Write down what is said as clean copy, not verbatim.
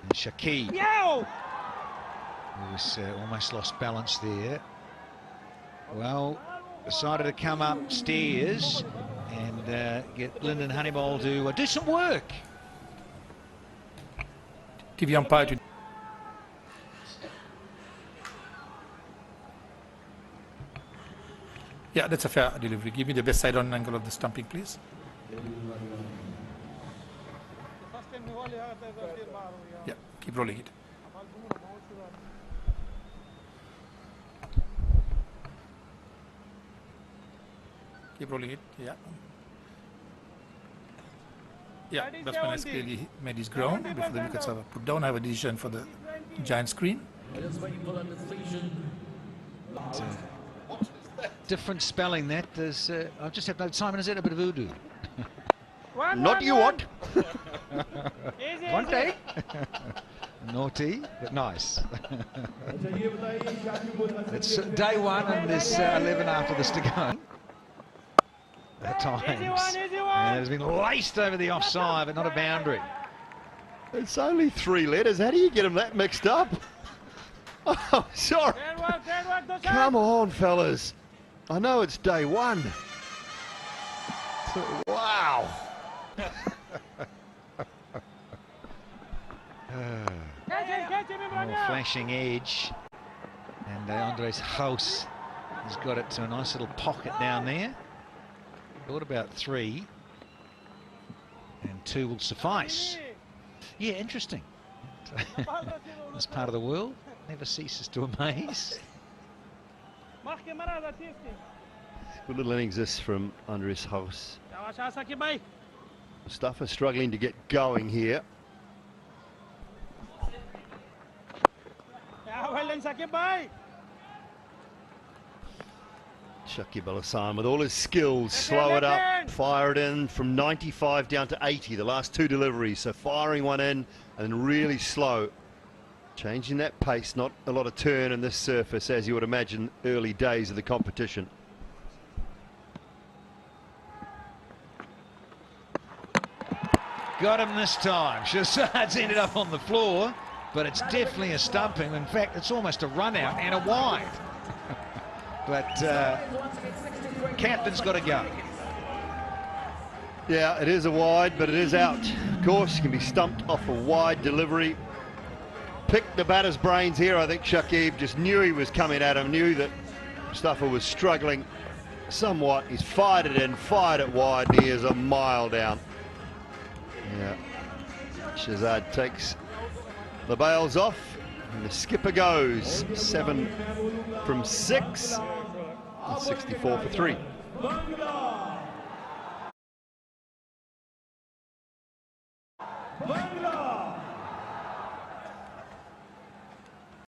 And Shakib, who's almost lost balance there. Well, decided to come upstairs and get Lyndon Honeyball to do some work. TV umpire to yeah, that's a fair delivery. Give me the best side on angle of the stumping, please. Yeah, keep rolling it. Keep rolling it, yeah. Yeah, batsman has clearly made his ground before the wickets are put down. I have a decision for the giant screen. Different spelling that. There's, I just have no Simon, is that a bit of Urdu? Not you want. One day. Naughty, but nice. It's day one and there's 11 after this to go. At times. And it has been laced over the offside, but not a boundary. It's only 3 letters. How do you get them that mixed up? Oh, sorry. Come on, fellas. I know it's day one. Wow. More flashing edge. And Andres House has got it to a nice little pocket down there. Thought about 3. And 2 will suffice. Yeah, interesting. This part of the world never ceases to amaze. Good little innings this from Andres House. Mustafa struggling to get going here. Shakib Al Hasan with all his skills, slow it up, fire it in from 95 down to 80, the last 2 deliveries. So firing one in and really slow. Changing that pace, not a lot of turn in this surface, as you would imagine, early days of the competition. Got him this time. Shazad's ended up on the floor, but it's definitely a stumping. In fact, it's almost a run out and a wide. But captain's got to go. Yeah, it is a wide, but it is out. Of course, you can be stumped off a wide delivery. Picked the batter's brains here. I think Shakib just knew he was coming at him, knew that Mustafa was struggling somewhat. He's fired it in, fired it wide, and he is a mile down. Yeah, Shazad takes the bails off, and the skipper goes 7 from 6, and 64 for 3. Bangla